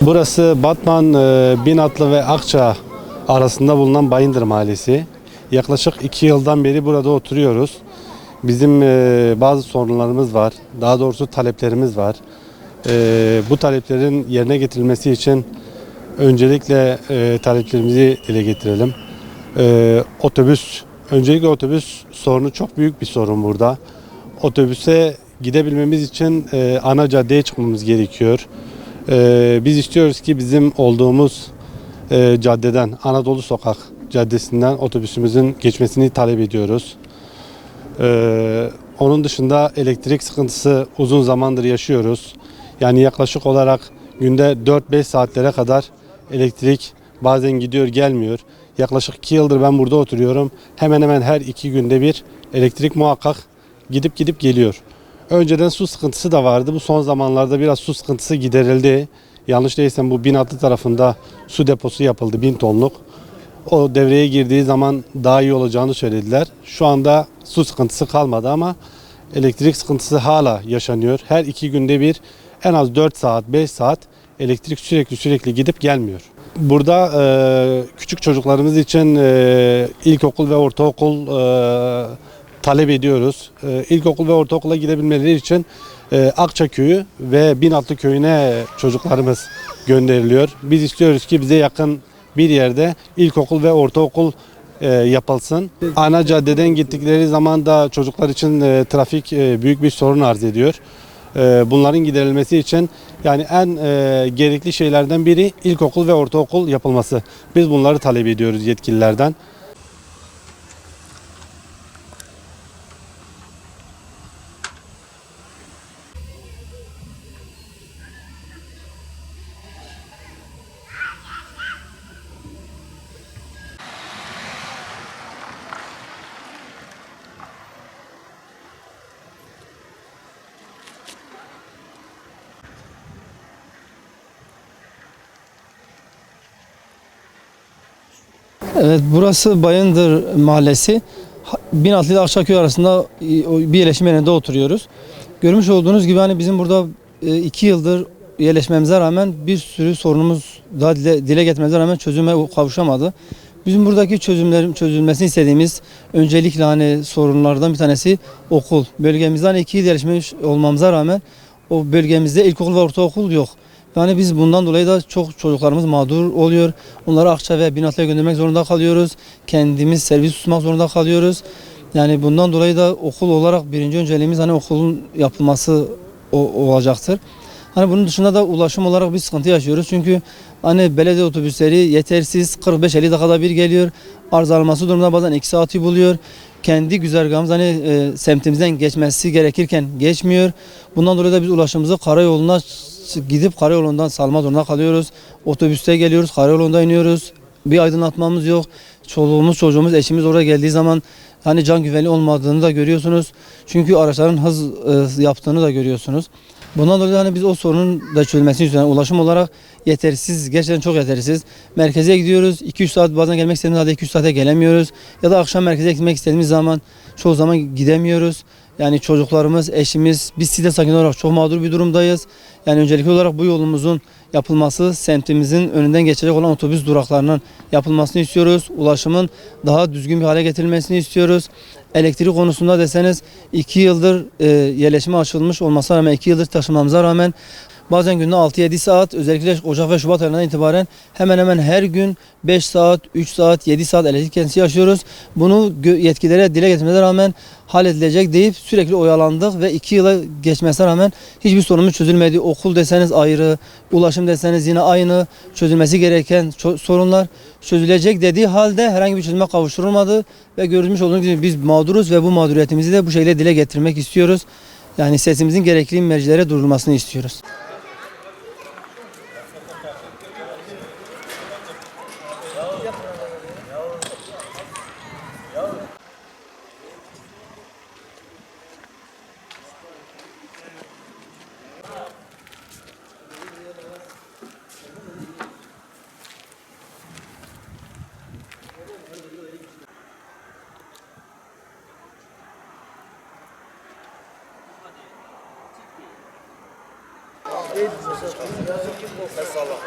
Burası Batman, Binatlı ve Akça arasında bulunan Bayındır Mahallesi. Yaklaşık 2 yıldan beri burada oturuyoruz. Bizim bazı sorunlarımız var. Daha doğrusu taleplerimiz var. Bu taleplerin yerine getirilmesi için öncelikle taleplerimizi dile getirelim. Öncelikle otobüs sorunu çok büyük bir sorun burada. Otobüse gidebilmemiz için ana caddeye çıkmamız gerekiyor. Biz istiyoruz ki bizim olduğumuz caddeden, Anadolu Sokak Caddesi'nden otobüsümüzün geçmesini talep ediyoruz. Onun dışında elektrik sıkıntısı uzun zamandır yaşıyoruz. Yani yaklaşık olarak günde 4-5 saatlere kadar elektrik bazen gidiyor gelmiyor. Yaklaşık 2 yıldır ben burada oturuyorum. Hemen hemen her 2 günde bir elektrik muhakkak gidip geliyor. Önceden su sıkıntısı da vardı. Bu son zamanlarda biraz su sıkıntısı giderildi. Yanlış değilsem bu Binatlı tarafında su deposu yapıldı 1000 tonluk. O devreye girdiği zaman daha iyi olacağını söylediler. Şu anda su sıkıntısı kalmadı ama elektrik sıkıntısı hala yaşanıyor. Her 2 günde bir en az 4 saat 5 saat elektrik sürekli gidip gelmiyor. Burada küçük çocuklarımız için ilkokul ve ortaokul talep ediyoruz. İlkokul ve ortaokula gidebilmeleri için Akçaköy'ü ve Binatlı köyüne çocuklarımız gönderiliyor. Biz istiyoruz ki bize yakın bir yerde ilkokul ve ortaokul yapılsın. Ana caddeden gittikleri zaman da çocuklar için trafik büyük bir sorun arz ediyor. Bunların giderilmesi için yani en gerekli şeylerden biri ilkokul ve ortaokul yapılması. Biz bunları talep ediyoruz yetkililerden. Evet, burası Bayındır Mahallesi. Binatlı ile Akçaköy arasında bir yerleşim yerinde oturuyoruz. Görmüş olduğunuz gibi hani bizim burada 2 yıldır yerleşmemize rağmen bir sürü sorunumuz daha dile getirmemize rağmen çözüme kavuşamadı. Bizim buradaki çözümlerin çözülmesini istediğimiz öncelikle hani sorunlardan bir tanesi okul. Bölgemizde hani 2 yıl yerleşmiş olmamıza rağmen o bölgemizde ilkokul ve ortaokul yok. Yani biz bundan dolayı da çok çocuklarımız mağdur oluyor. Onları Akça ve Binatlı'ya göndermek zorunda kalıyoruz. Kendimiz servis tutmak zorunda kalıyoruz. Yani bundan dolayı da okul olarak birinci önceliğimiz hani okulun yapılması olacaktır. Hani bunun dışında da ulaşım olarak bir sıkıntı yaşıyoruz. Çünkü hani belediye otobüsleri yetersiz 45-50 dakikada bir geliyor. Arızalanması durumunda bazen 2 saati buluyor. Kendi güzergahımız hani semtimizden geçmesi gerekirken geçmiyor. Bundan dolayı da biz ulaşımımızı karayoluna gidip karayolundan salma zorunda kalıyoruz. Otobüste geliyoruz, karayolunda iniyoruz. Bir aydınlatmamız yok. Çoluğumuz, çocuğumuz, eşimiz oraya geldiği zaman hani can güvenliği olmadığını da görüyorsunuz. Çünkü araçların hız yaptığını da görüyorsunuz. Bundan dolayı hani biz o sorunun da çözülmesini istiyoruz. Yani ulaşım olarak yetersiz, gerçekten çok yetersiz. Merkeze gidiyoruz, 2-3 saat bazen gelmek istediğimiz halde 2-3 saate gelemiyoruz. Ya da akşam merkeze gitmek istediğimiz zaman çoğu zaman gidemiyoruz. Yani çocuklarımız, eşimiz, biz site sakinleri olarak çok mağdur bir durumdayız. Yani öncelikli olarak bu yolumuzun yapılması, semtimizin önünden geçecek olan otobüs duraklarının yapılmasını istiyoruz. Ulaşımın daha düzgün bir hale getirilmesini istiyoruz. Elektrik konusunda deseniz 2 yıldır yerleşime açılmış olmasına rağmen 2 yıldır taşımamıza rağmen bazen günde 6-7 saat özellikle Ocak ve Şubat aylarından itibaren hemen hemen her gün 5 saat, 3 saat, 7 saat elektrik kesintisi yaşıyoruz. Bunu yetkililere dile getirmemize rağmen halledilecek deyip sürekli oyalandık ve 2 yıla geçmesine rağmen hiçbir sorunumuz çözülmedi. Okul deseniz ayrı, ulaşım deseniz yine aynı, çözülmesi gereken sorunlar çözülecek dediği halde herhangi bir çözüme kavuşturulmadı ve görülmüş olduğunuz gibi biz mağduruz ve bu mağduriyetimizi de bu şekilde dile getirmek istiyoruz. Yani sesimizin gerekli mercilere duyurulmasını istiyoruz. Mesela.